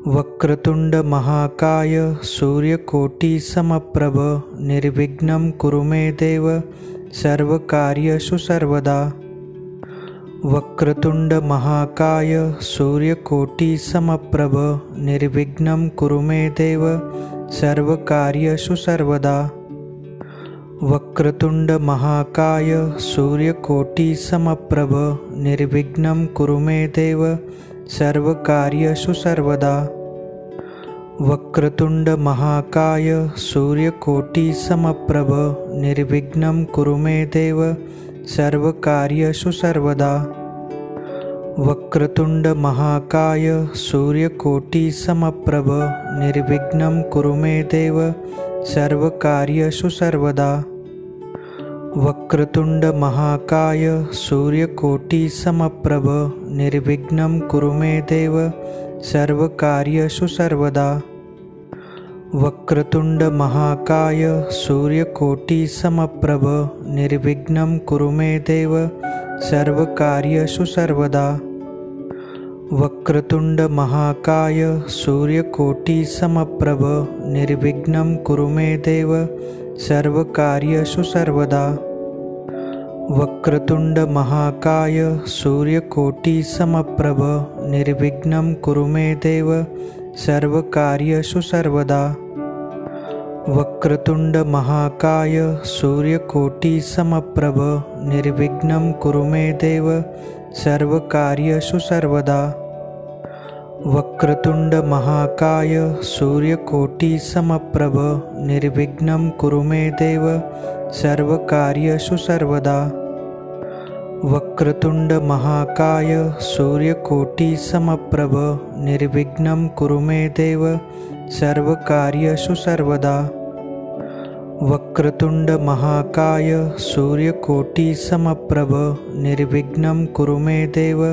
वक्रतुंड महाकाय सूर्यकोटि समप्रभ निर्विघ्नं कुरु मे देव सर्वकार्येषु सर्वदा। वक्रतुंड महाकाय सूर्यकोटि समप्रभ निर्विघ्नं कुरु मे देव सर्वकार्येषु सर्वदा। वक्रतुंड महाकाय सूर्यकोटि समप्रभ निर्विघ्नं कुरु मे देव सर्वकार्येषु सर्वदा। वक्रतुंड महाकाय सूर्यकोटि समप्रभ निर्विघ्नं कुरु मे देव सर्वकार्येषु सर्वदा। वक्रतुंड महाकाय सूर्यकोटि समप्रभ निर्विघ्नं कुरु मे देव सर्वकार्येषु सर्वदा। वक्रतुंड महाकाय सूर्यकोटि समप्रभ निर्विघ्नं कुरु मे देव सर्वकार्येषु सर्वदा। वक्रतुंड महाकाय सूर्यकोटि समप्रभ निर्विघ्नं कुरु मे देव सर्वकार्येषु सर्वदा। वक्रतुंड महाकाय सूर्यकोटि समप्रभ निर्विघ्नं कुरु मे देव सर्वकार्येषु सर्वदा। वक्रतुंड महाकाय सूर्यकोटि समप्रभ निर्विघ्नं कुरु मे देव सर्वकार्येषु सर्वदा। वक्रतुंड महाकाय सूर्यकोटि समप्रभ निर्विघ्नं कुरु मे देव सर्वकार्येषु सर्वदा। वक्रतुंड महाकाय सूर्यकोटि समप्रभ निर्विघ्नं कुरु मे देव सर्वकार्येषु सर्वदा। वक्रतुंड महाकाय सूर्यकोटि समप्रभ निर्विघ्नं कुरु मे देव सर्वकार्येषु सर्वदा। वक्रतुंड महाकाय सूर्यकोटि समप्रभ निर्विघ्नं कुरु मे देव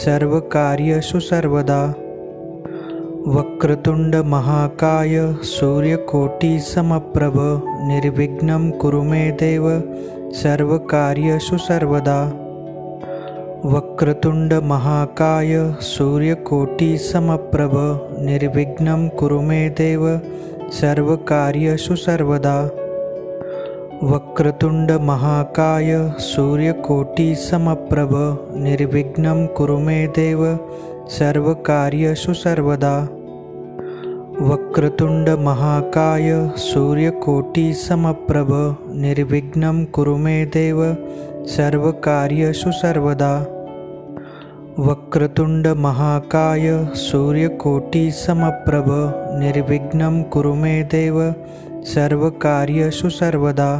सर्वकार्येषु सर्वदा। वक्रतुंड महाकाय सूर्यकोटि समप्रभ निर्विघ्नं कुरु मे देव सर्वकार्येषु सर्वदा। वक्रतुंड महाकाय सूर्यकोटि समप्रभ निर्विघ्नं कुरु मे देव सर्वकार्येषु सर्वदा। वक्रतुंड महाकाय सूर्यकोटि समप्रभ निर्विघ्नं कुरु मे देव सर्वकार्येषु सर्वदा। वक्रतुंड महाकाय सूर्यकोटि समप्रभ निर्विघ्नं कुरु मे देव सर्वकार्येषु सर्वदा। वक्रतुंड महाकाय सूर्यकोटि समप्रभ निर्विघ्नं कुरु मे देव सर्वकार्येषु सर्वदा।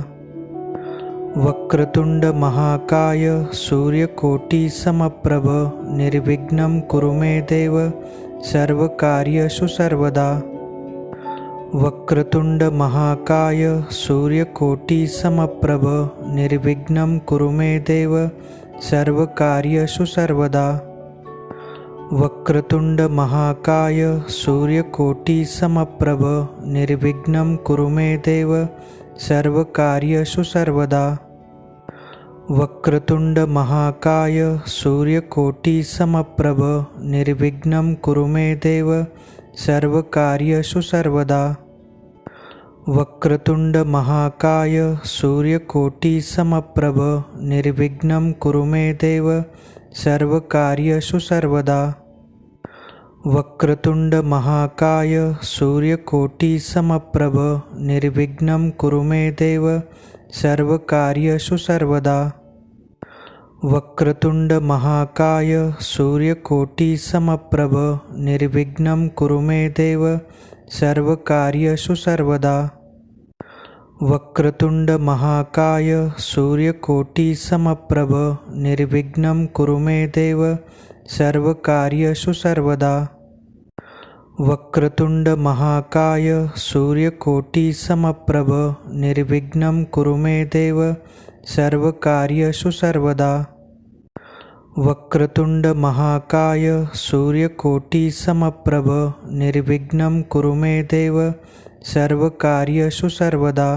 वक्रतुंड महाकाय सूर्यकोटि समप्रभ निर्विघ्नं कुरु मे देव सर्वकार्येषु सर्वदा। वक्रतुंड महाकाय सूर्यकोटि समप्रभ निर्विघ्नं कुरु मे देव सर्वकार्येषु सर्वदा। वक्रतुंड महाकाय सूर्यकोटि समप्रभ निर्विघ्नं कुरु मे देव सर्वकार्येषु सर्वदा। वक्रतुंड महाकाय सूर्यकोटि समप्रभ निर्विघ्नं कुरु मे देव सर्वकार्येषु सर्वदा। वक्रतुंड महाकाय सूर्यकोटि समप्रभ निर्विघ्नं कुरु मे देव सर्वकार्येषु सर्वदा। वक्रतुंड महाकाय सूर्यकोटि समप्रभ निर्विघ्नं कुरु मे देव सर्वकार्येषु सर्वदा। वक्रतुंड महाकाय सूर्यकोटि समप्रभ निर्विघ्नं कुरु मे देव सर्वकार्येषु सर्वदा। वक्रतुंड महाकाय सूर्यकोटि समप्रभ निर्विघ्नं कुरु मे देव सर्वकार्येषु सर्वदा। वक्रतुंड महाकाय सूर्यकोटि समप्रभ निर्विघ्नं कुरु मे देव सर्वकार्येषु सर्वदा। वक्रतुंड महाकाय सूर्यकोटि समप्रभ निर्विघ्नं कुरु मे देव सर्वकार्येषु सर्वदा।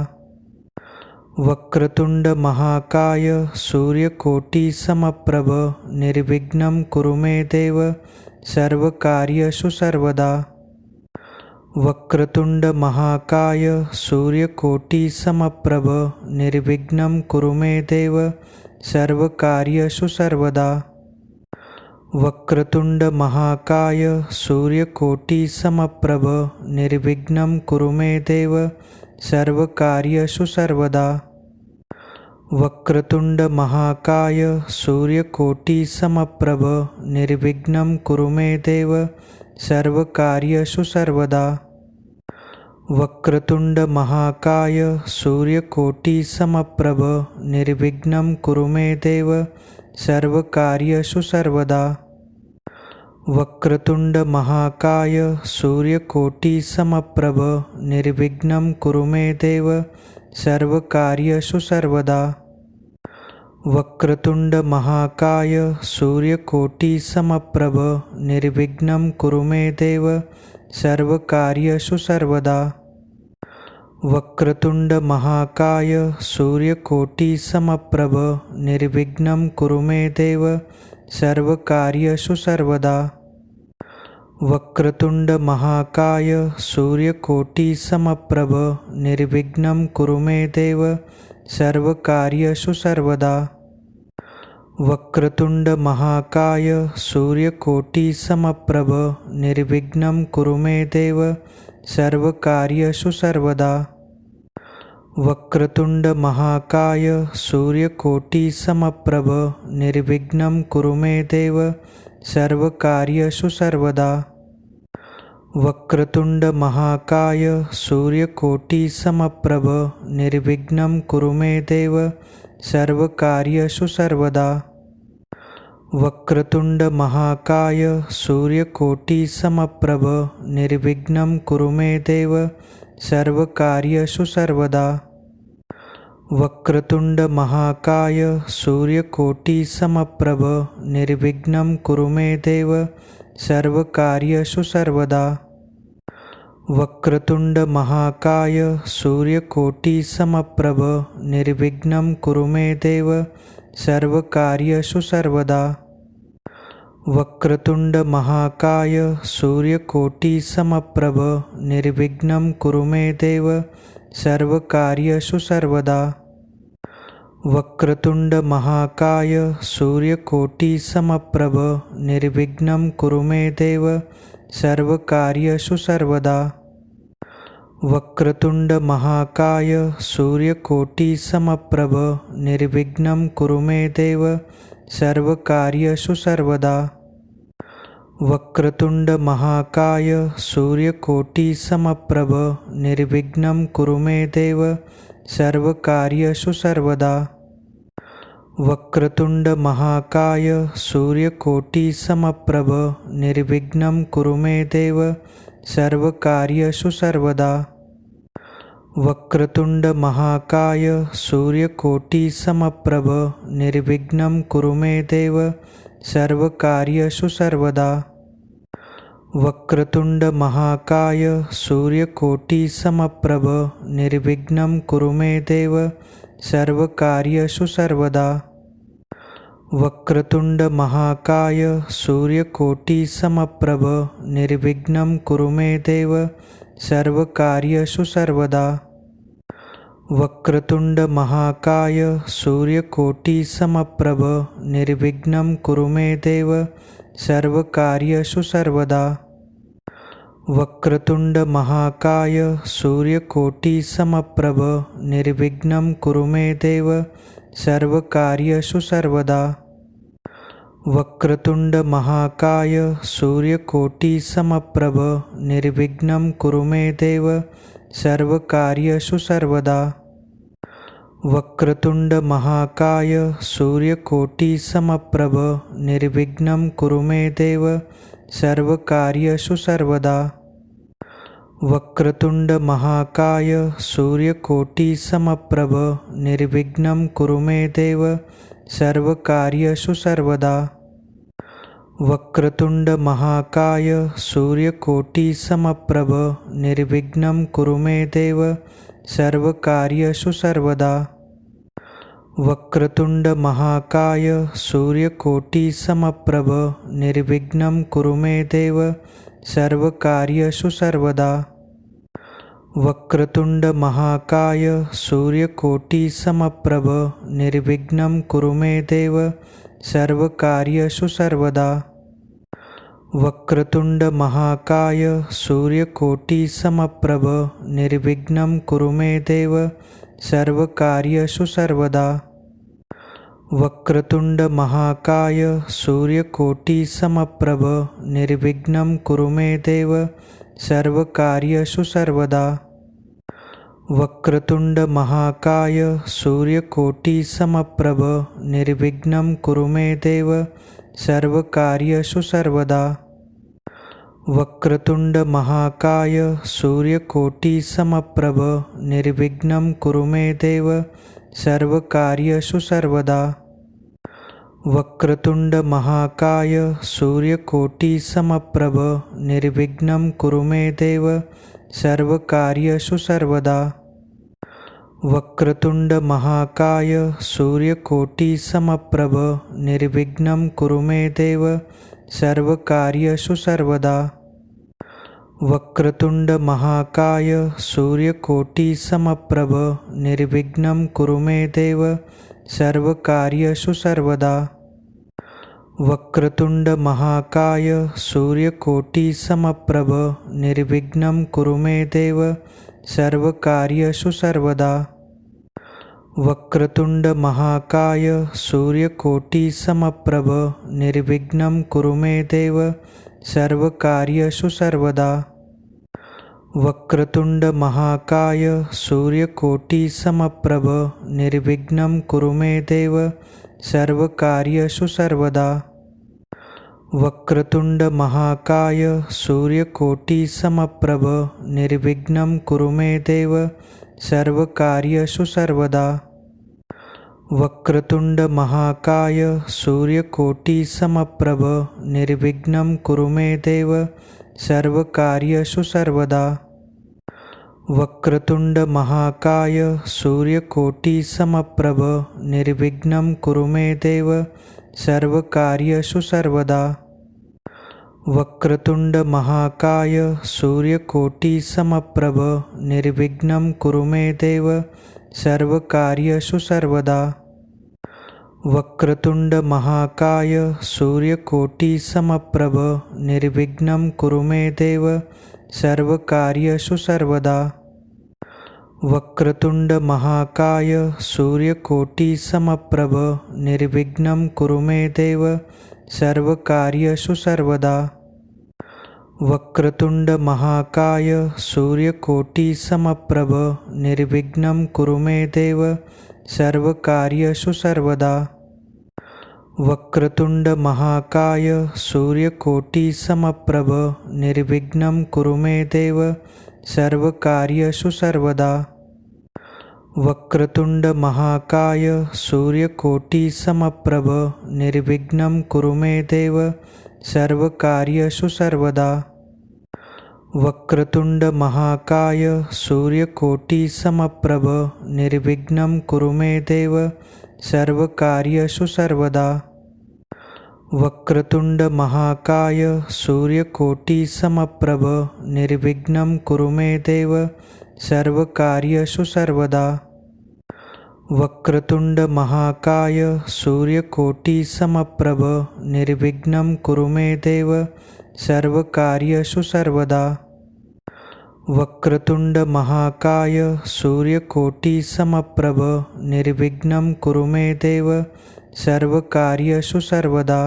वक्रतुंड महाकाय सूर्यकोटि समप्रभ निर्विघ्नं कुरु मे देव सर्वकार्येषु सर्वदा। वक्रतुंड महाकाय सूर्यकोटि समप्रभ निर्विघ्नं कुरु मे देव सर्वकार्येषु सर्वदा। वक्रतुंड महाकाय सूर्यकोटि समप्रभ निर्विघ्नं कुरु मे देव सर्वकार्येषु सर्वदा। वक्रतुंड महाकाय सूर्यकोटि समप्रभ निर्विघ्नं कुरु मे देव सर्वकार्येषु सर्वदा। वक्रतुंड महाकाय सूर्यकोटि समप्रभ निर्विघ्नं कुरु मे देव सर्वकार्येषु सर्वदा। वक्रतुंड महाकाय सूर्यकोटि समप्रभ निर्विघ्नं कुरु मे देव सर्वकार्येषु सर्वदा। वक्रतुंड महाकाय सूर्यकोटि समप्रभ निर्विघ्नं कुरु मे देव सर्वकार्येषु सर्वदा। वक्रतुंड महाकाय सूर्यकोटि समप्रभ निर्विघ्नं कुरु मे देव सर्वकार्येषु सर्वदा। वक्रतुंड महाकाय सूर्यकोटि समप्रभ निर्विघ्नं कुरु मे देव सर्वकार्येषु सर्वदा। वक्रतुंड महाकाय सूर्यकोटि समप्रभ निर्विघ्नं कुरु मे देव सर्वकार्येषु सर्वदा। वक्रतुंड महाकाय सूर्यकोटि समप्रभ निर्विघ्नं कुरु मे देव सर्वकार्येषु सर्वदा। वक्रतुंड महाकाय सूर्यकोटि समप्रभ निर्विघ्नं कुरु मे देव सर्वकार्येषु सर्वदा। वक्रतुंड महाकाय सूर्यकोटि समप्रभ निर्विघ्नं कुरु मे देव सर्वकार्येषु सर्वदा। वक्रतुंड महाकाय सूर्यकोटि समप्रभ निर्विघ्नं कुरु मे देव सर्वकार्येषु सर्वदा। वक्रतुंड महाकाय सूर्यकोटि समप्रभ निर्विघ्नं कुरु मे देव सर्वकार्येषु सर्वदा। वक्रतुंड महाकाय सूर्यकोटि समप्रभ निर्विघ्नं कुरु मे देव सर्वकार्येषु सर्वदा। वक्रतुंड महाकाय सूर्यकोटि समप्रभ निर्विघ्नं कुरु मे देव सर्वकार्येषु सर्वदा। वक्रतुंड महाकाय सूर्यकोटि समप्रभ निर्विघ्नं कुरु मे देव सर्वकार्येषु सर्वदा। वक्रतुंड महाकाय सूर्यकोटि समप्रभ निर्विघ्नं कुरु मे देव सर्वकार्येषु सर्वदा। वक्रतुंड महाकाय सूर्यकोटि समप्रभ निर्विघ्नं कुरु मे देव सर्वकार्येषु सर्वदा। वक्रतुंड महाकाय सूर्यकोटि समप्रभ निर्विघ्नं कुरु मे देव सर्वकार्येषु सर्वदा। वक्रतुंड महाकाय सूर्यकोटि समप्रभ निर्विघ्नं कुरु मे देव सर्वकार्येषु सर्वदा। वक्रतुंड महाकाय सूर्यकोटि समप्रभ निर्विघ्नं कुरु मे देव सर्वकार्येषु सर्वदा। वक्रतुंड महाकाय सूर्यकोटि समप्रभ निर्विघ्नं कुरु मे देव सर्वकार्येषु सर्वदा। वक्रतुंड महाकाय सूर्यकोटि समप्रभ निर्विघ्नं कुरु मे देव सर्वकार्येषु सर्वदा। वक्रतुंड महाकाय सूर्यकोटि समप्रभ निर्विघ्नं कुरु मे देव सर्वकार्येषु सर्वदा। वक्रतुंड महाकाय सूर्यकोटि समप्रभ निर्विघ्नं कुरु मे देव सर्वकार्येषु सर्वदा। वक्रतुंड महाकाय सूर्यकोटि समप्रभ निर्विघ्नं कुरु मे देव सर्वकार्येषु सर्वदा। वक्रतुंड महाकाय सूर्यकोटि समप्रभ निर्विघ्नं कुरु मे देव सर्वकार्येषु सर्वदा। वक्रतुंड महाकाय सूर्यकोटि समप्रभ निर्विघ्नं कुरु मे देव सर्वकार्येषु सर्वदा। वक्रतुंड महाकाय सूर्यकोटि समप्रभ निर्विघ्नं कुरु मे देव सर्वकार्येषु सर्वदा। वक्रतुंड महाकाय सूर्यकोटि समप्रभ निर्विघ्नं कुरु मे देव सर्वकार्येषु सर्वदा। वक्रतुंड महाकाय सूर्यकोटि समप्रभ निर्विघ्नं कुरु मे देव सर्वकार्येषु सर्वदा। वक्रतुंड महाकाय सूर्यकोटि समप्रभ निर्विघ्नं कुरु मे देव सर्वकार्येषु सर्वदा। वक्रतुंड महाकाय सूर्यकोटि समप्रभ निर्विघ्नं कुरु मे देव सर्वकार्येषु सर्वदा। वक्रतुंड महाकाय सूर्यकोटि समप्रभ निर्विघ्नं कुरु मे देव सर्वकार्येषु सर्वदा। वक्रतुंड महाकाय सूर्यकोटि समप्रभ निर्विघ्नं कुरु मे देव सर्वकार्येषु सर्वदा। वक्रतुंड महाकाय सूर्यकोटि समप्रभ निर्विघ्नं कुरु मे देव सर्वकार्येषु सर्वदा। वक्रतुंड महाकाय सूर्यकोटि समप्रभ निर्विघ्नं कुरु मे देव सर्वकार्येषु सर्वदा। वक्रतुंड महाकाय सूर्यकोटि समप्रभ निर्विघ्नं कुरु मे देव सर्वकार्येषु सर्वदा। वक्रतुंड महाकाय सूर्यकोटि समप्रभ निर्विघ्नं कुरु मे देव सर्वकार्येषु सर्वदा। वक्रतुंड महाकाय सूर्यकोटि समप्रभ निर्विघ्नं कुरु मे देव सर्वकार्येषु सर्वदा। वक्रतुंड महाकाय सूर्यकोटि समप्रभ निर्विघ्नं कुरु मे देव सर्वकार्येषु सर्वदा। वक्रतुंड महाकाय सूर्यकोटि समप्रभ निर्विघ्नं कुरु मे देव सर्वकार्येषु सर्वदा। वक्रतुंड महाकाय सूर्यकोटि समप्रभ निर्विघ्नं कुरु मे देव सर्वकार्येषु सर्वदा। वक्रतुंड महाकाय सूर्यकोटि समप्रभ निर्विघ्नं कुरु मे देव सर्वकार्येषु सर्वदा। वक्रतुंड महाकाय सूर्यकोटि समप्रभ निर्विघ्नं कुरु मे देव सर्वकार्येषु सर्वदा। वक्रतुंड महाकाय सूर्यकोटि समप्रभ निर्विघ्नं कुरु मे देव सर्वकार्येषु सर्वदा। वक्रतुंड महाकाय सूर्यकोटि समप्रभ निर्विघ्नं कुरु मे देव सर्वकार्येषु सर्वदा। वक्रतुंड महाकाय सूर्यकोटि समप्रभ निर्विघ्नं कुरु मे देव सर्वकार्येषु सर्वदा। वक्रतुंड महाकाय सूर्यकोटि समप्रभ निर्विघ्नं कुरु मे देव सर्वकार्येषु सर्वदा। वक्रतुंड महाकाय सूर्यकोटि समप्रभ निर्विघ्नं कुरु मे देव सर्वकार्येषु सर्वदा। वक्रतुंड महाकाय सूर्यकोटि समप्रभ निर्विघ्नं कुरु मे देव सर्वकार्येषु सर्वदा। वक्रतुंड महाकाय सूर्यकोटि समप्रभ निर्विघ्नं कुरु मे देव सर्वकार्येषु सर्वदा।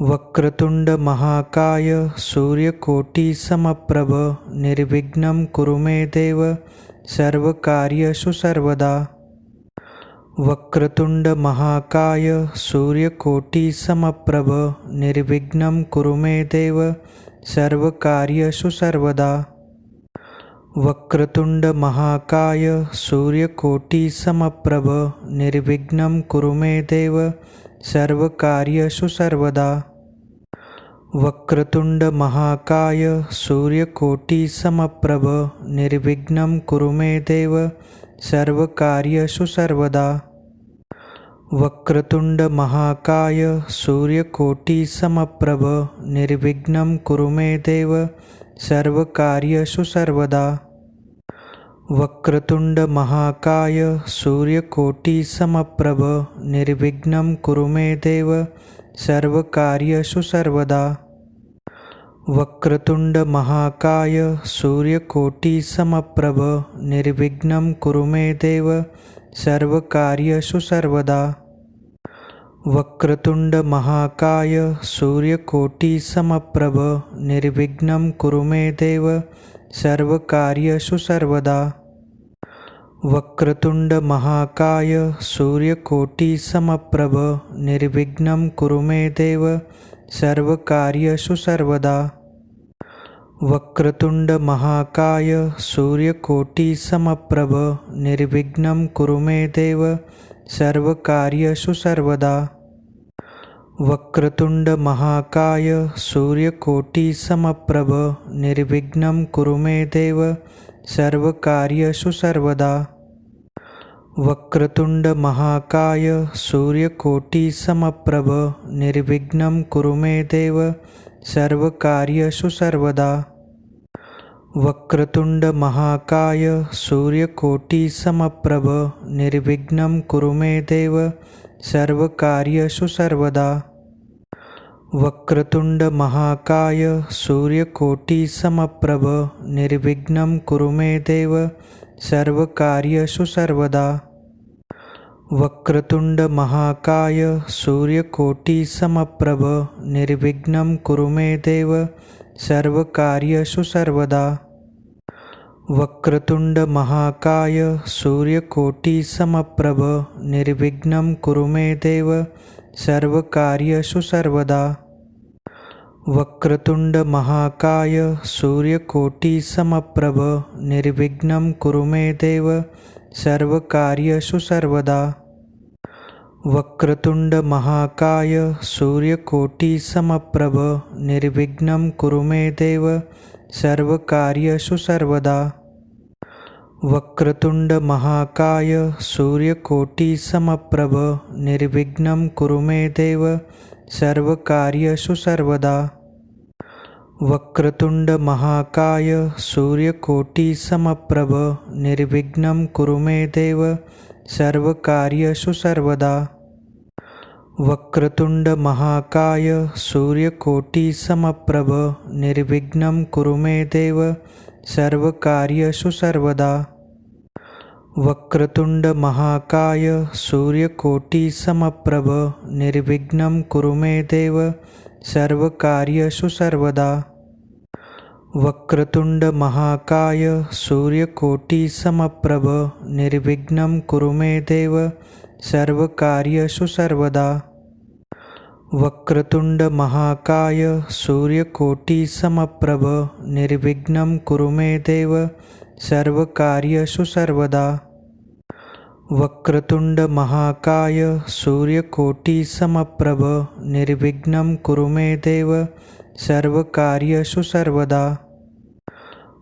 वक्रतुंड महाकाय सूर्यकोटि समप्रभ निर्विघ्नं कुरु मे देव सर्वकार्येषु सर्वदा। वक्रतुंड महाकाय सूर्यकोटि समप्रभ निर्विघ्नं कुरु मे देव सर्वकार्येषु सर्वदा। वक्रतुंड महाकाय सूर्यकोटि समप्रभ निर्विघ्नं कुरु मे देव सर्वकार्येषु सर्वदा। वक्रतुंड महाकाय सूर्यकोटि समप्रभ निर्विघ्नं कुरु मे देव सर्वकार्येषु सर्वदा। वक्रतुंड महाकाय सूर्यकोटि समप्रभ निर्विघ्नं कुरु मे देव सर्वकार्येषु सर्वदा। वक्रतुंड महाकाय सूर्यकोटि समप्रभ निर्विघ्नं कुरु मे देव सर्वकार्येषु सर्वदा। वक्रतुंड महाकाय सूर्यकोटि समप्रभ निर्विघ्नं कुरु मे देव सर्वकार्येषु सर्वदा। वक्रतुंड महाकाय सूर्यकोटि समप्रभ निर्विघ्नं कुरु मे देव सर्वकार्येषु सर्वदा। वक्रतुंड महाकाय सूर्यकोटि समप्रभ निर्विघ्नं कुरु मे देव सर्वकार्येषु सर्वदा। वक्रतुंड महाकाय सूर्यकोटि समप्रभ निर्विघ्नं कुरु मे देव सर्वकार्येषु सर्वदा। वक्रतुंड महाकाय सूर्यकोटि समप्रभ निर्विघ्नं कुरु मे देव सर्वकार्येषु सर्वदा। वक्रतुंड महाकाय सूर्यकोटि समप्रभ निर्विघ्नं कुरु मे देव सर्वकार्येषु सर्वदा। वक्रतुंड महाकाय सूर्यकोटि समप्रभ निर्विघ्नं कुरु मे देव सर्वकार्येषु सर्वदा। वक्रतुंड महाकाय सूर्यकोटि समप्रभ निर्विघ्नं कुरु मे देव सर्वकार्येषु सर्वदा। वक्रतुंड महाकाय सूर्यकोटि समप्रभ निर्विघ्नं कुरु मे देव सर्वकार्येषु सर्वदा। वक्रतुंड महाकाय सूर्यकोटि समप्रभ निर्विघ्नं कुरु मे देव सर्वकार्येषु सर्वदा। वक्रतुंड महाकाय सूर्यकोटि समप्रभ निर्विघ्नं कुरु मे देव सर्वकार्येषु सर्वदा। वक्रतुंड महाकाय सूर्यकोटि समप्रभ निर्विघ्नं कुरु मे देव सर्वकार्येषु सर्वदा। वक्रतुंड महाकाय सूर्यकोटि समप्रभ निर्विघ्नं कुरु मे देव सर्वकार्येषु सर्वदा। वक्रतुंड महाकाय सूर्यकोटि समप्रभ निर्विघ्नं कुरु मे देव सर्वकार्येषु सर्वदा। वक्रतुंड महाकाय सूर्यकोटि समप्रभ निर्विघ्नं कुरु मे देव सर्वकार्येषु सर्वदा। वक्रतुंड महाकाय सूर्यकोटि समप्रभ निर्विघ्नं कुरु मे देव सर्वकार्येषु सर्वदा। वक्रतुंड महाकाय सूर्यकोटि समप्रभ निर्विघ्नं कुरु मे देव सर्वकार्येषु सर्वदा। वक्रतुंड महाकाय सूर्यकोटि समप्रभ निर्विघ्नं कुरु मे देव सर्वकार्येषु सर्वदा। वक्रतुंड महाकाय सूर्यकोटि समप्रभ निर्विघ्नं कुरु मे देव सर्वकार्येषु सर्वदा।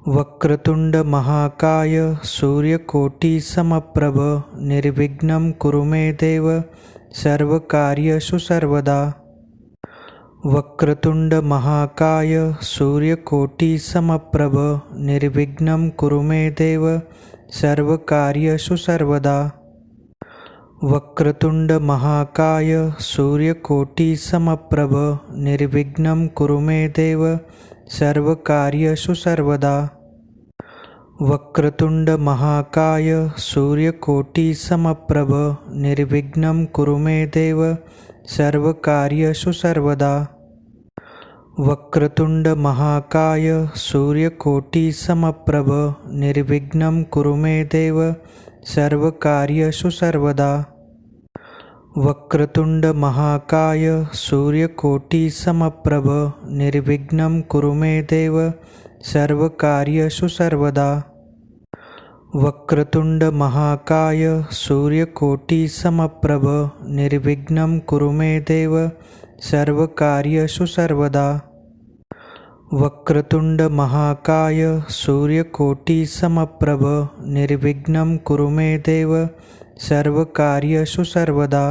वक्रतुंड महाकाय सूर्यकोटि समप्रभ निर्विघ्नं कुरु मे देव सर्वकार्येषु सर्वदा। वक्रतुंड महाकाय सूर्यकोटि समप्रभ निर्विघ्नं कुरु मे देव सर्वकार्येषु सर्वदा। वक्रतुंड महाकाय सूर्यकोटि समप्रभ निर्विघ्नं कुरु मे देव सर्वकार्येषु सर्वदा। वक्रतुंड महाकाय सूर्यकोटि समप्रभ निर्विघ्नं कुरु मे देव सर्वकार्येषु सर्वदा। वक्रतुंड महाकाय सूर्यकोटि समप्रभ निर्विघ्नं कुरु मे देव सर्वकार्येषु सर्वदा। वक्रतुंड महाकाय सूर्यकोटि समप्रभ निर्विघ्नं कुरु मे देव सर्वकार्येषु सर्वदा। वक्रतुंड महाकाय सूर्यकोटि समप्रभ निर्विघ्नं कुरु मे देव सर्वकार्येषु सर्वदा। वक्रतुंड महाकाय सूर्यकोटि समप्रभ निर्विघ्नं कुरु मे देव सर्वकार्येषु सर्वदा।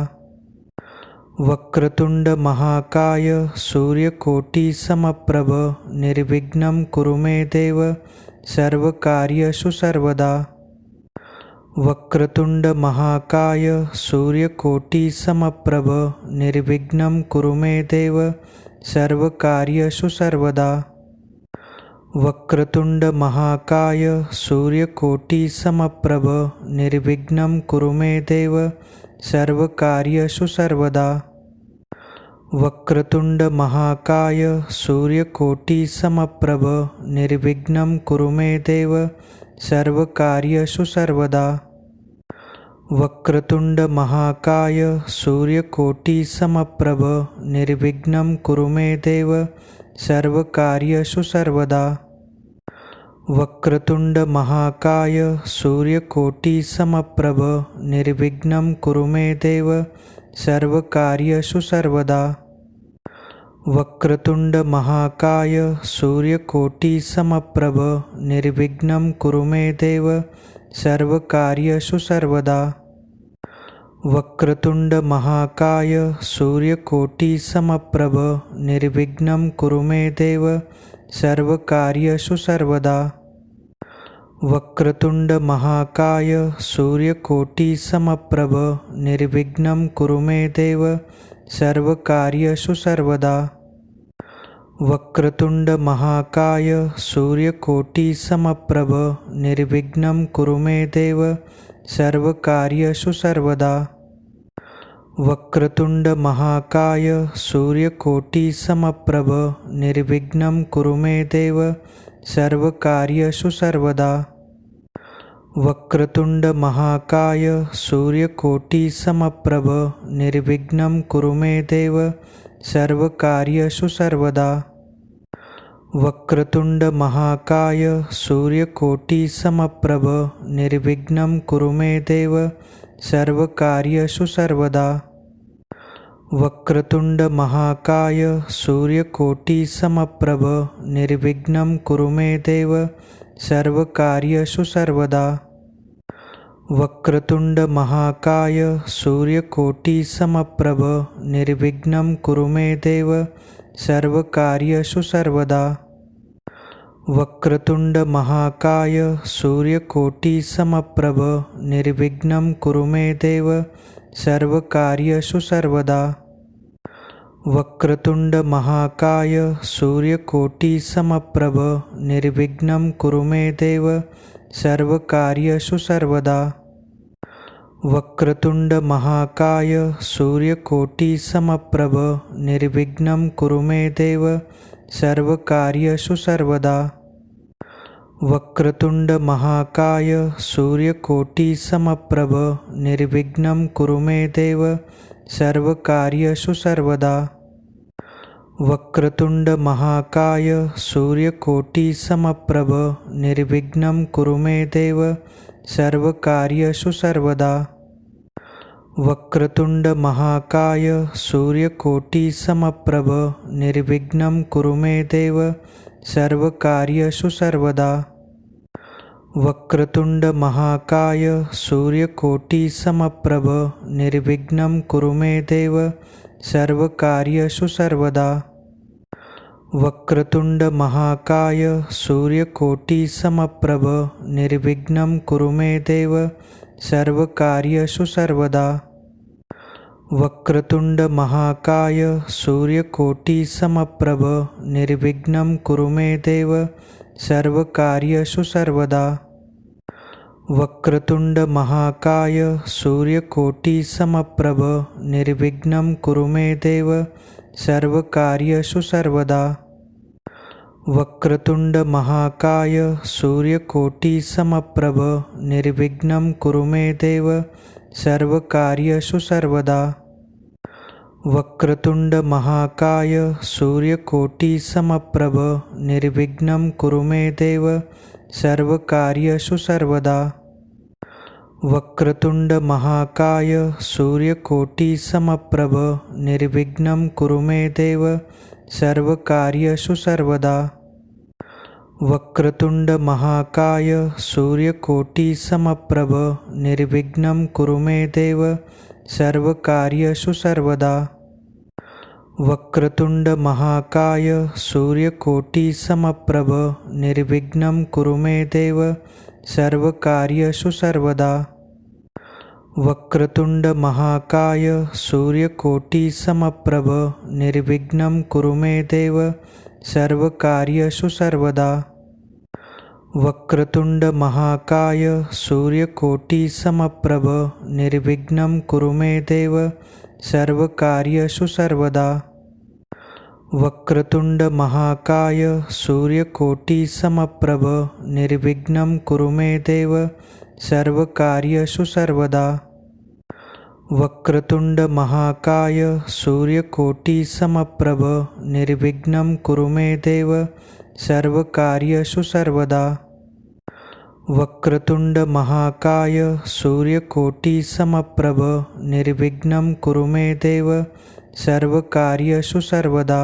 वक्रतुंड महाकाय सूर्यकोटि समप्रभ निर्विघ्नं कुरु मे देव सर्वकार्येषु सर्वदा। वक्रतुंड महाकाय सूर्यकोटि समप्रभ निर्विघ्नं कुरु मे देव सर्वकार्येषु सर्वदा। वक्रतुंड महाकाय सूर्यकोटि समप्रभ निर्विघ्नं कुरु मे देव सर्वकार्येषु सर्वदा। वक्रतुंड महाकाय सूर्यकोटि समप्रभ निर्विघ्नं कुरु मे देव सर्वकार्येषु सर्वदा। वक्रतुंड महाकाय सूर्यकोटि समप्रभ निर्विघ्नं कुरु मे देव सर्वकार्येषु सर्वदा। वक्रतुंड महाकाय सूर्यकोटि समप्रभ निर्विघ्नं कुरु मे देव सर्वकार्येषु सर्वदा। वक्रतुंड महाकाय सूर्यकोटि समप्रभ निर्विघ्नं कुरु मे देव सर्वकार्येषु सर्वदा। वक्रतुंड महाकाय सूर्यकोटि समप्रभ निर्विघ्नं कुरु मे देव सर्वकार्येषु सर्वदा। वक्रतुंड महाकाय सूर्यकोटि समप्रभ निर्विघ्नं कुरु मे देव सर्वकार्येषु सर्वदा। वक्रतुंड महाकाय सूर्यकोटि समप्रभ निर्विघ्नं कुरु मे देव सर्वकार्येषु सर्वदा। वक्रतुंड महाकाय सूर्यकोटि समप्रभ निर्विघ्नं कुरु मे देव सर्वकार्येषु सर्वदा। वक्रतुंड महाकाय सूर्यकोटि समप्रभ निर्विघ्नं कुरु मे देव सर्वकार्येषु सर्वदा। वक्रतुंड महाकाय सूर्यकोटि समप्रभ निर्विघ्नं कुरु मे देव सर्वकार्येषु सर्वदा। वक्रतुंड महाकाय सूर्यकोटि समप्रभ निर्विघ्नं कुरु मे देव सर्वकार्येषु सर्वदा। वक्रतुंड महाकाय सूर्यकोटि समप्रभ निर्विघ्नं कुरु मे देव सर्वकार्येषु सर्वदा। वक्रतुंड महाकाय सूर्यकोटि समप्रभ निर्विघ्नं कुरु मे देव सर्वकार्येषु सर्वदा। वक्रतुंड महाकाय सूर्यकोटि समप्रभ निर्विघ्नं कुरु मे देव सर्वकार्येषु सर्वदा। वक्रतुंड महाकाय सूर्यकोटि समप्रभ निर्विघ्नं कुरु मे देव सर्वकार्येषु सर्वदा। वक्रतुंड महाकाय सूर्यकोटि समप्रभ निर्विघ्नं कुरु मे देव सर्वकार्येषु सर्वदा। वक्रतुंड महाकाय सूर्यकोटि समप्रभ निर्विघ्नं कुरु मे देव सर्वकार्येषु सर्वदा। वक्रतुंड महाकाय सूर्यकोटि समप्रभ निर्विघ्नं कुरु मे देव सर्वकार्येषु सर्वदा। वक्रतुंड महाकाय सूर्यकोटि समप्रभ निर्विघ्नं कुरु मे देव सर्वकार्येषु सर्वदा। वक्रतुंड महाकाय सूर्यकोटि समप्रभ निर्विघ्नं कुरु मे देव सर्वकार्येषु सर्वदा। वक्रतुंड महाकाय सूर्यकोटि समप्रभ निर्विघ्नं कुरु मे देव सर्वकार्येषु सर्वदा। वक्रतुंड महाकाय सूर्यकोटि समप्रभ निर्विघ्नं कुरु मे देव सर्वकार्येषु सर्वदा। वक्रतुंड महाकाय सूर्यकोटि समप्रभ निर्विघ्नं कुरु मे देव सर्वकार्येषु सर्वदा। वक्रतुंड महाकाय सूर्यकोटि समप्रभ निर्विघ्नं कुरु मे देव सर्वकार्येषु सर्वदा। वक्रतुंड महाकाय सूर्यकोटि समप्रभ निर्विघ्नं कुरु मे देव सर्वकार्येषु सर्वदा। वक्रतुंड महाकाय सूर्यकोटि समप्रभ निर्विघ्नं कुरु मे देव सर्वकार्येषु सर्वदा। वक्रतुंड महाकाय सूर्यकोटि समप्रभ निर्विघ्नं कुरु मे देव सर्वकार्येषु सर्वदा। वक्रतुंड महाकाय सूर्यकोटि समप्रभ निर्विघ्नं कुरु मे देव सर्वकार्येषु सर्वदा। वक्रतुंड महाकाय सूर्यकोटि समप्रभ निर्विघ्नं कुरु मे देव सर्वकार्येषु सर्वदा। वक्रतुंड महाकाय सूर्यकोटि समप्रभ निर्विघ्नं कुरु मे देव सर्वकार्येषु सर्वदा। वक्रतुंड महाकाय सूर्यकोटि समप्रभ निर्विघ्नं कुरु मे देव सर्वकार्येषु सर्वदा। वक्रतुंड महाकाय सूर्यकोटि समप्रभ निर्विघ्नं कुरु मे देव सर्वकार्येषु सर्वदा।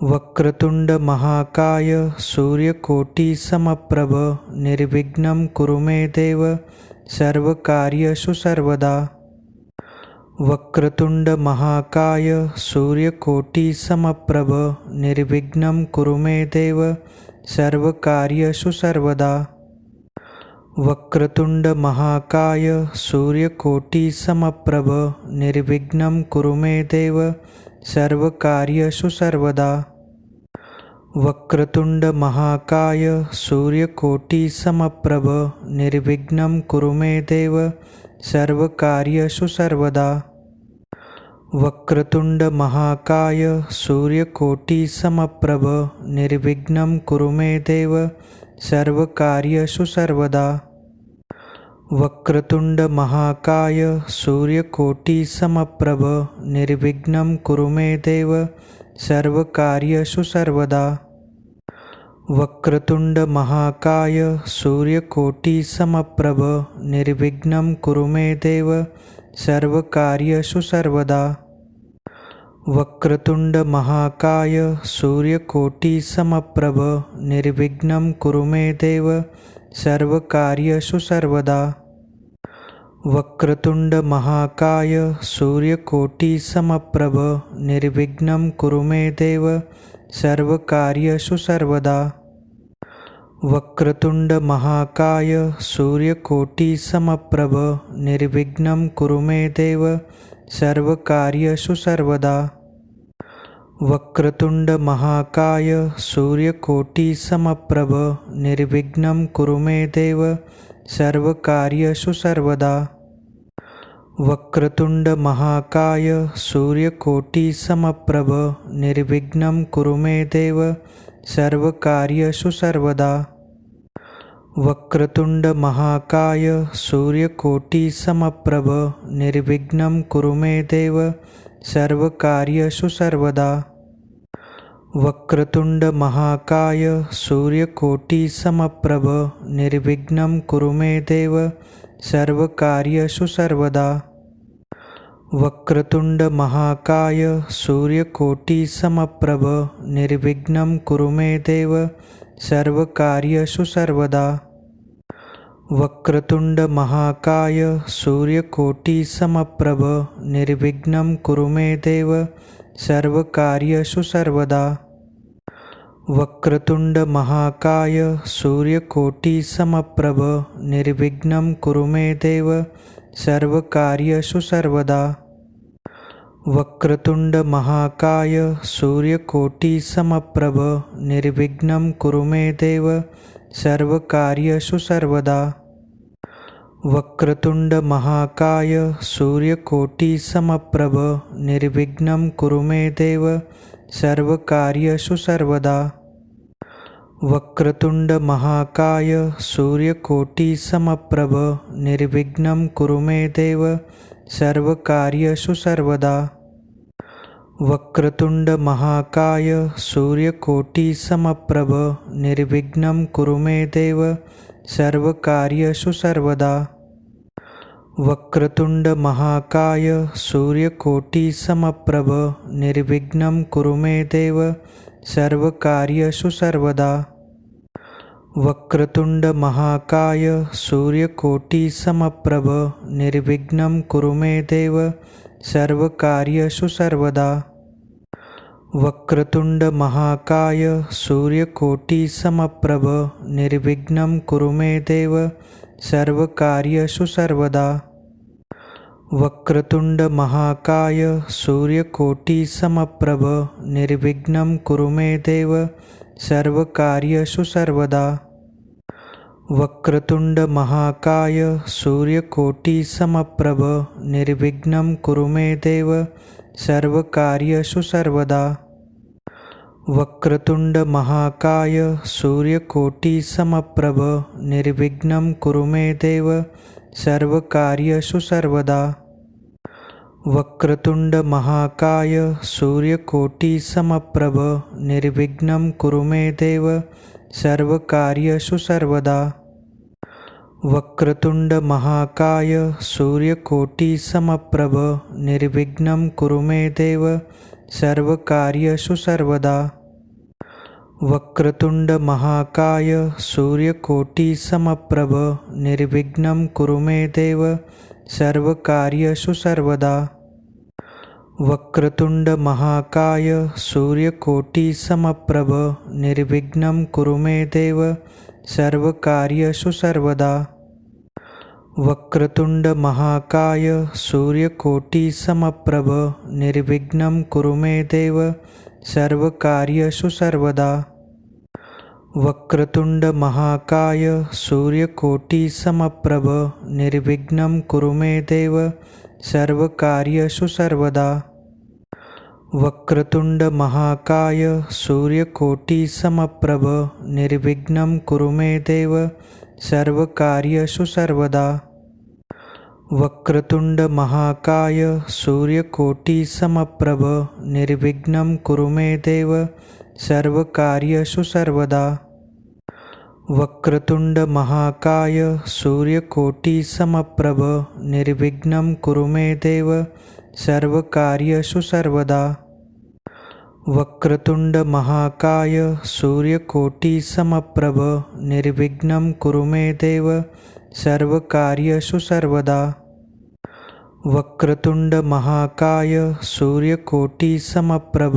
वक्रतुंड महाकाय सूर्यकोटि समप्रभ निर्विघ्नं कुरु मे देव सर्वकार्येषु सर्वदा। वक्रतुंड महाकाय सूर्यकोटि समप्रभ निर्विघ्नं कुरु मे देव सर्वकार्येषु सर्वदा। वक्रतुंड महाकाय सूर्यकोटि समप्रभ निर्विघ्नं कुरु मे देव सर्वकार्येषु सर्वदा। वक्रतुंड महाकाय सूर्यकोटि समप्रभ निर्विघ्नं कुरु मे देव सर्वकार्येषु सर्वदा। वक्रतुंड महाकाय सूर्यकोटि समप्रभ निर्विघ्नं कुरु मे देव सर्वकार्येषु सर्वदा। वक्रतुंड महाकाय सूर्यकोटि समप्रभ निर्विघ्नं कुरु मे देव सर्वकार्येषु सर्वदा। वक्रतुंड महाकाय सूर्यकोटि समप्रभ निर्विघ्नं कुरु मे देव सर्वकार्येषु सर्वदा। वक्रतुंड महाकाय सूर्यकोटि समप्रभ निर्विघ्नं कुरु मे देव सर्वकार्येषु सर्वदा। वक्रतुंड महाकाय सूर्यकोटि समप्रभ निर्विघ्नं कुरु मे देव सर्वकार्येषु सर्वदा। वक्रतुंड महाकाय सूर्यकोटि समप्रभ निर्विघ्नं कुरु मे देव सर्वकार्येषु सर्वदा। वक्रतुंड महाकाय सूर्यकोटि समप्रभ निर्विघ्नं कुरु मे देव सर्वकार्येषु सर्वदा। वक्रतुंड महाकाय सूर्यकोटि समप्रभ निर्विघ्नं कुरु मे देव सर्वकार्येषु सर्वदा। वक्रतुंड महाकाय सूर्यकोटि समप्रभ निर्विघ्नं कुरु मे देव सर्वकार्येषु सर्वदा। वक्रतुंड महाकाय सूर्यकोटि समप्रभ निर्विघ्नं कुरु मे देव सर्वकार्येषु सर्वदा। वक्रतुंड महाकाय सूर्यकोटि समप्रभ निर्विघ्नं कुरु मे देव सर्वकार्येषु सर्वदा। वक्रतुंड महाकाय सूर्यकोटि समप्रभ निर्विघ्नं कुरु मे देव सर्वकार्येषु सर्वदा। वक्रतुंड महाकाय सूर्यकोटि समप्रभ निर्विघ्नं कुरु मे देव सर्वकार्येषु सर्वदा। वक्रतुंड महाकाय सूर्यकोटि समप्रभ निर्विघ्नं कुरु मे देव सर्वकार्येषु सर्वदा। वक्रतुंड महाकाय सूर्यकोटि समप्रभ निर्विघ्नं कुरु मे देव सर्वकार्येषु सर्वदा। वक्रतुंड महाकाय सूर्यकोटि समप्रभ निर्विघ्नं कुरु मे देव सर्वकार्येषु सर्वदा। वक्रतुंड महाकाय सूर्यकोटि समप्रभ निर्विघ्नं कुरु मे देव सर्वकार्येषु सर्वदा। वक्रतुंड महाकाय सूर्यकोटि समप्रभ निर्विघ्नं कुरु मे देव सर्वकार्येषु सर्वदा। वक्रतुंड महाकाय सूर्यकोटि समप्रभ निर्विघ्नं कुरु मे देव सर्वकार्येषु सर्वदा। वक्रतुंड महाकाय सूर्यकोटि समप्रभ निर्विघ्नं कुरु मे देव सर्वकार्येषु सर्वदा। वक्रतुंड महाकाय सूर्यकोटि समप्रभ निर्विघ्नं कुरु मे देव सर्वकार्येषु सर्वदा। वक्रतुंड महाकाय सूर्यकोटि समप्रभ निर्विघ्नं कुरु मे देव सर्वकार्येषु सर्वदा। वक्रतुंड महाकाय सूर्यकोटि समप्रभ निर्विघ्नं कुरु मे देव सर्वकार्येषु सर्वदा। वक्रतुंड महाकाय सूर्यकोटि समप्रभ निर्विघ्नं कुरु मे देव सर्वकार्येषु सर्वदा। वक्रतुंड महाकाय सूर्यकोटि समप्रभ निर्विघ्नं कुरु मे देव सर्वकार्येषु सर्वदा। वक्रतुंड महाकाय सूर्यकोटि समप्रभ निर्विघ्नं कुरु मे देव सर्वकार्येषु सर्वदा। वक्रतुंड महाकाय सूर्यकोटि समप्रभ निर्विघ्नं कुरु मे देव सर्वकार्येषु सर्वदा। वक्रतुंड महाकाय सूर्यकोटि समप्रभ निर्विघ्नं कुरु मे देव सर्वकार्येषु सर्वदा। वक्रतुंड महाकाय सूर्यकोटि समप्रभ निर्विघ्नं कुरु मे देव सर्वकार्येषु सर्वदा। वक्रतुंड महाकाय सूर्यकोटि समप्रभ निर्विघ्नं कुरु मे देव सर्वकार्येषु सर्वदा। वक्रतुंड महाकाय सूर्यकोटि समप्रभ निर्विघ्नं कुरु मे देव सर्वकार्येषु सर्वदा। वक्रतुंड महाकाय सूर्यकोटि समप्रभ निर्विघ्नं कुरु मे देव सर्वकार्येषु सर्वदा। वक्रतुंड महाकाय सूर्यकोटि समप्रभ निर्विघ्नं कुरु मे देव सर्वकार्येषु सर्वदा। वक्रतुंड महाकाय सूर्यकोटि समप्रभ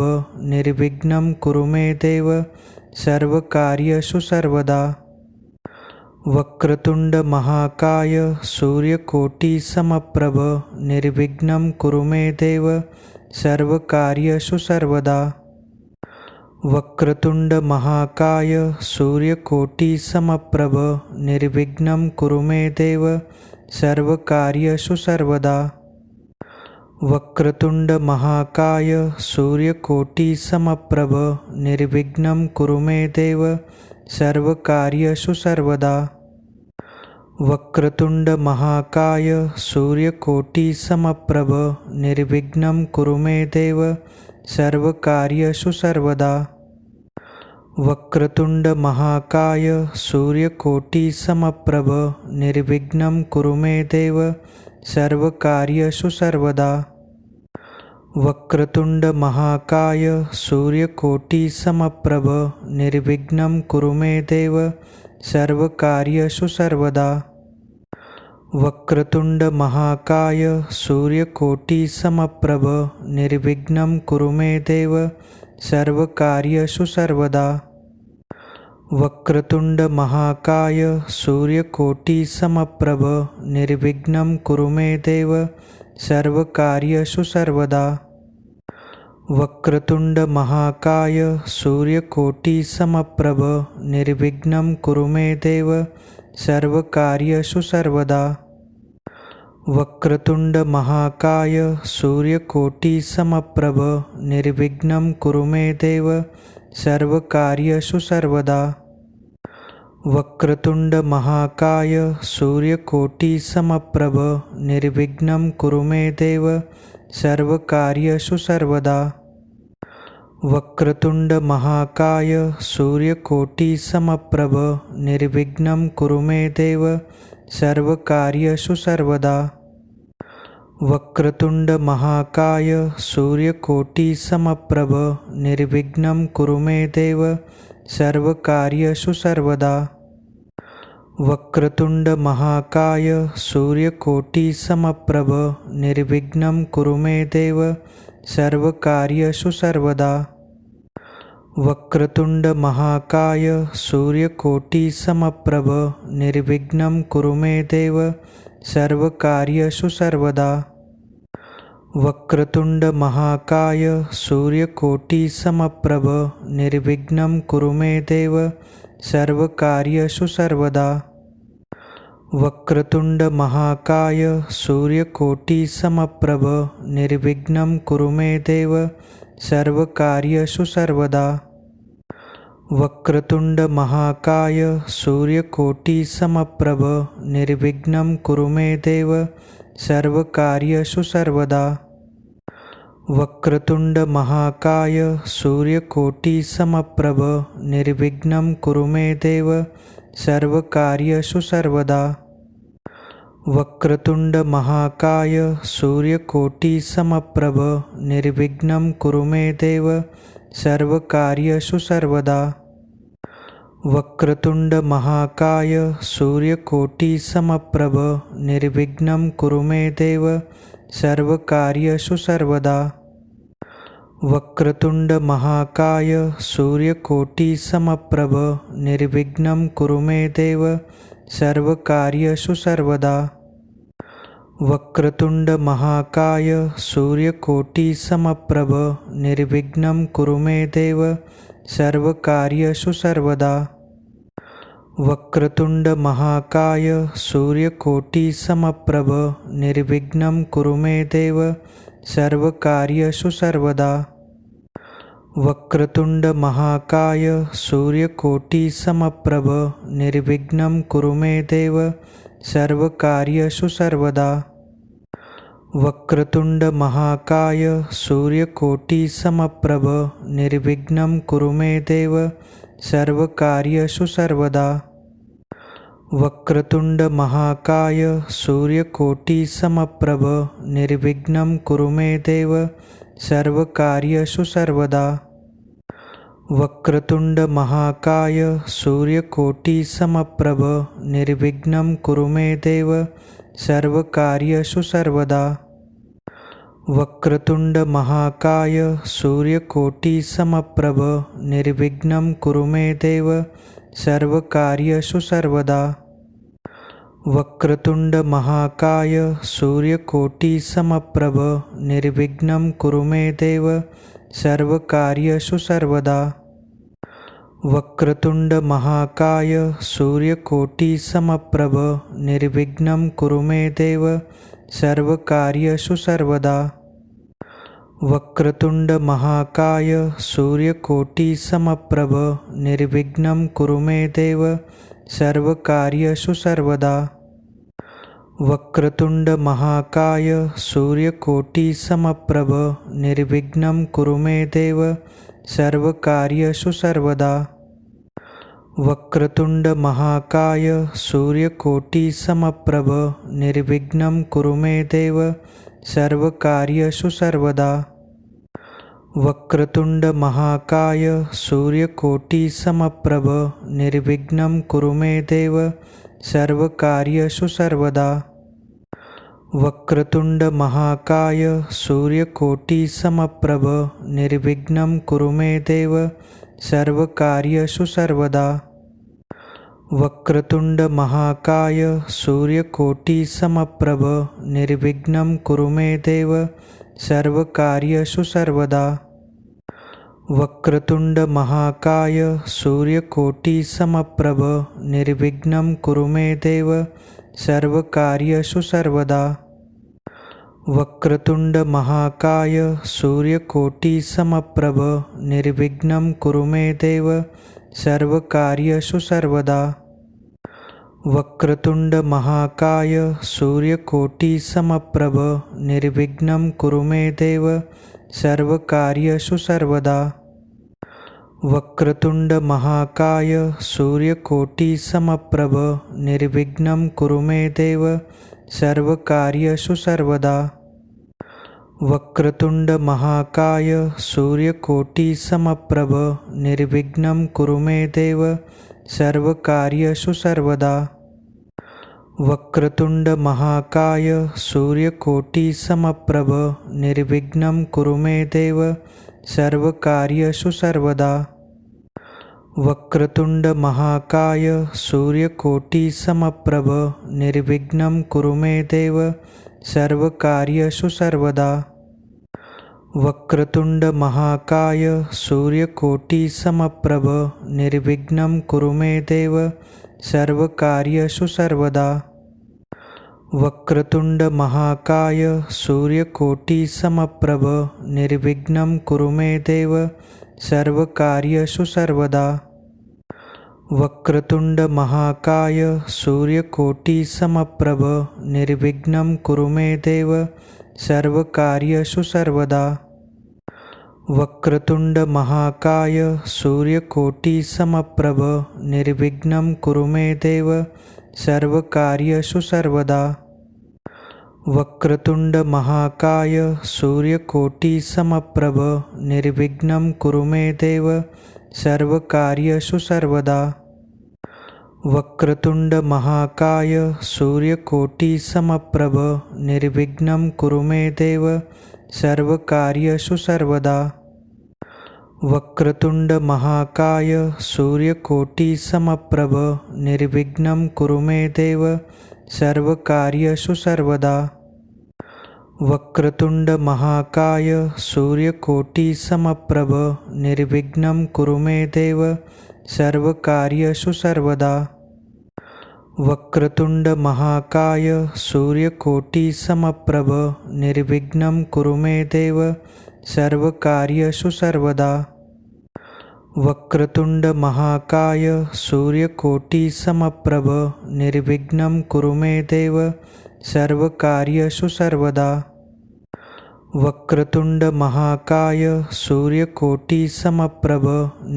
निर्विघ्नं कुरु मे देव सर्वकार्येषु सर्वदा। वक्रतुंड महाकाय सूर्यकोटि समप्रभ निर्विघ्नं कुरु मे देव सर्वकार्येषु सर्वदा। वक्रतुंड महाकाय सूर्यकोटि समप्रभ निर्विघ्नं कुरु मे देव सर्वकार्येषु सर्वदा। वक्रतुंड महाकाय सूर्यकोटि समप्रभ निर्विघ्नं कुरु मे देव सर्वकार्येषु सर्वदा। वक्रतुंड महाकाय सूर्यकोटि समप्रभ निर्विघ्नं कुरु मे देव सर्वकार्येषु सर्वदा। वक्रतुंड महाकाय सूर्यकोटि समप्रभ निर्विघ्नं कुरु मे देव सर्वकार्येषु सर्वदा। वक्रतुंड महाकाय सूर्यकोटि समप्रभ निर्विघ्नं कुरु मे देव सर्वकार्येषु सर्वदा। वक्रतुंड महाकाय सूर्यकोटि समप्रभ निर्विघ्नं कुरु मे देव सर्वकार्येषु सर्वदा। वक्रतुंड महाकाय सूर्यकोटि समप्रभ निर्विघ्नं कुरु मे देव सर्वकार्येषु सर्वदा। वक्रतुंड महाकाय सूर्यकोटि समप्रभ निर्विघ्नं कुरु मे देव सर्वकार्येषु सर्वदा। वक्रतुंड महाकाय सूर्यकोटि समप्रभ निर्विघ्नं कुरु मे देव सर्वकार्येषु सर्वदा। वक्रतुंड महाकाय सूर्यकोटि समप्रभ निर्विघ्नं कुरु मे देव सर्वकार्येषु सर्वदा। वक्रतुंड महाकाय सूर्यकोटि समप्रभ निर्विघ्नं कुरु मे देव सर्वकार्येषु सर्वदा। वक्रतुंड महाकाय सूर्यकोटि समप्रभ निर्विघ्नं कुरु मे देव सर्वकार्येषु सर्वदा। वक्रतुंड महाकाय सूर्यकोटि समप्रभ निर्विघ्नं कुरु मे देव सर्वकार्येषु सर्वदा। वक्रतुंड महाकाय सूर्यकोटि समप्रभ निर्विघ्नं कुरु मे देव सर्वकार्येषु सर्वदा। वक्रतुंड महाकाय सूर्यकोटि समप्रभ निर्विघ्नं कुरु मे देव सर्वकार्येषु सर्वदा। वक्रतुंड महाकाय सूर्यकोटि समप्रभ निर्विघ्नं कुरु मे देव सर्वकार्येषु सर्वदा। वक्रतुंड महाकाय सूर्यकोटि समप्रभ निर्विघ्नं कुरु मे देव सर्वकार्येषु सर्वदा। वक्रतुंड महाकाय सूर्यकोटि समप्रभ निर्विघ्नं कुरु मे देव सर्वकार्येषु सर्वदा। वक्रतुंड महाकाय सूर्यकोटि समप्रभ निर्विघ्नं कुरु मे देव सर्वकार्येषु सर्वदा। वक्रतुंड महाकाय सूर्यकोटि समप्रभ निर्विघ्नं कुरु मे देव सर्वकार्येषु सर्वदा। वक्रतुंड महाकाय सूर्यकोटि समप्रभ निर्विघ्नं कुरु मे देव सर्वकार्येषु सर्वदा। वक्रतुंड महाकाय सूर्यकोटि समप्रभ निर्विघ्नं कुरु मे देव सर्वकार्येषु सर्वदा। वक्रतुंड महाकाय सूर्यकोटि समप्रभ निर्विघ्नं कुरु मे देव सर्वकार्येषु सर्वदा। वक्रतुंड महाकाय सूर्यकोटि समप्रभ निर्विघ्नं कुरु मे देव सर्वकार्येषु सर्वदा। वक्रतुंड महाकाय सूर्यकोटि समप्रभ निर्विघ्नं कुरु मे देव सर्वकार्येषु सर्वदा। वक्रतुंड महाकाय सूर्यकोटि समप्रभ निर्विघ्नं कुरु मे देव सर्वकार्येषु सर्वदा। वक्रतुंड महाकाय सूर्यकोटि समप्रभ निर्विघ्नं कुरु मे देव सर्वकार्येषु सर्वदा। वक्रतुंड महाकाय सूर्यकोटि समप्रभ निर्विघ्नं कुरु मे देव सर्वकार्येषु सर्वदा। वक्रतुंड महाकाय सूर्यकोटि समप्रभ निर्विघ्नं कुरु मे देव सर्वकार्येषु सर्वदा। वक्रतुंड महाकाय सूर्यकोटि समप्रभ निर्विघ्नं कुरु मे देव सर्वकार्येषु सर्वदा। वक्रतुंड महाकाय सूर्यकोटि समप्रभ निर्विघ्नं कुरु मे देव सर्वकार्येषु सर्वदा। वक्रतुंड महाकाय सूर्यकोटि समप्रभ निर्विघ्नं कुरु मे देव सर्वकार्येषु सर्वदा। वक्रतुंड महाकाय सूर्यकोटि समप्रभ निर्विघ्नं कुरु मे देव सर्वकार्येषु सर्वदा। वक्रतुंड महाकाय सूर्यकोटि समप्रभ निर्विघ्नं कुरु मे देव सर्वकार्येषु सर्वदा। वक्रतुंड महाकाय सूर्यकोटि समप्रभ निर्विघ्नं कुरु मे देव सर्वकार्येषु सर्वदा। वक्रतुंड महाकाय सूर्यकोटि समप्रभ निर्विघ्नं कुरु मे देव सर्वकार्येषु सर्वदा। वक्रतुंड महाकाय सूर्यकोटि समप्रभ निर्विघ्नं कुरु मे देव सर्वकार्येषु सर्वदा। वक्रतुंड महाकाय सूर्यकोटि समप्रभ निर्विघ्नं कुरु मे देव सर्वकार्येषु सर्वदा। वक्रतुंड महाकाय सूर्यकोटि समप्रभ निर्विघ्नं कुरु मे देव सर्वकार्येषु सर्वदा। वक्रतुंड महाकाय सूर्यकोटि समप्रभ निर्विघ्नं कुरु मे देव सर्वकार्येषु सर्वदा। वक्रतुंड महाकाय सूर्यकोटि समप्रभ निर्विघ्नं कुरु मे देव सर्वकार्येषु सर्वदा। वक्रतुंड महाकाय सूर्यकोटि समप्रभ निर्विघ्नं कुरु मे देव सर्वकार्येषु सर्वदा। वक्रतुंड महाकाय सूर्यकोटि समप्रभ निर्विघ्नं कुरु मे देव सर्वकार्येषु सर्वदा। वक्रतुंड महाकाय सूर्यकोटि समप्रभ निर्विघ्नं कुरु मे देव सर्वकार्येषु सर्वदा। वक्रतुंड महाकाय सूर्यकोटि समप्रभ निर्विघ्नं कुरु मे देव सर्वकार्येषु सर्वदा। वक्रतुंड महाकाय सूर्यकोटि समप्रभ निर्विघ्नं कुरु मे देव सर्वकार्येषु सर्वदा। वक्रतुंड महाकाय सूर्यकोटि समप्रभ निर्विघ्नं कुरु मे देव सर्वकार्येषु सर्वदा। वक्रतुंड महाकाय सूर्यकोटि समप्रभ निर्विघ्नं कुरु मे देव सर्वकार्येषु सर्वदा। वक्रतुंड महाकाय सूर्यकोटि समप्रभ निर्विघ्नं कुरु मे देव सर्वकार्येषु सर्वदा। वक्रतुंड महाकाय सूर्यकोटि समप्रभ निर्विघ्नं कुरु मे देव सर्वकार्येषु सर्वदा। वक्रतुंड महाकाय सूर्यकोटि समप्रभ निर्विघ्नं कुरु मे देव सर्वकार्येषु सर्वदा। वक्रतुंड महाकाय सूर्यकोटि समप्रभ निर्विघ्नं कुरु मे देव सर्वकार्येषु सर्वदा। वक्रतुंड महाकाय सूर्यकोटि समप्रभ निर्विघ्नं कुरु मे देव सर्वकार्येषु सर्वदा। वक्रतुंड महाकाय सूर्यकोटि समप्रभ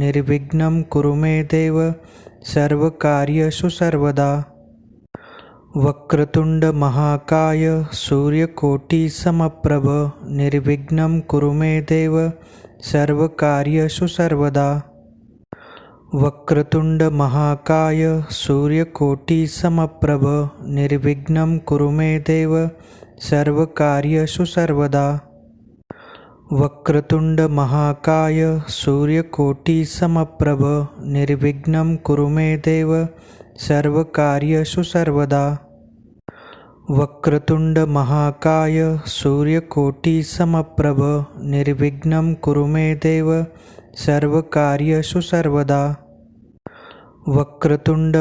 निर्विघ्नं कुरु मे देव सर्वकार्येषु सर्वदा। वक्रतुंड महाकाय सूर्यकोटि समप्रभ निर्विघ्नं कुरु मे देव सर्वकार्येषु सर्वदा। वक्रतुंड महाकाय सूर्यकोटि समप्रभ निर्विघ्नं कुरु मे देव सर्वकार्येषु सर्वदा। वक्रतुंड महाकाय सूर्यकोटि समप्रभ निर्विघ्नं कुरु मे देव सर्वकार्येषु सर्वदा। वक्रतुंड महाकाय सूर्यकोटि समप्रभ निर्विघ्नं कुरु मे देव सर्वकार्येषु सर्वदा। वक्रतुंड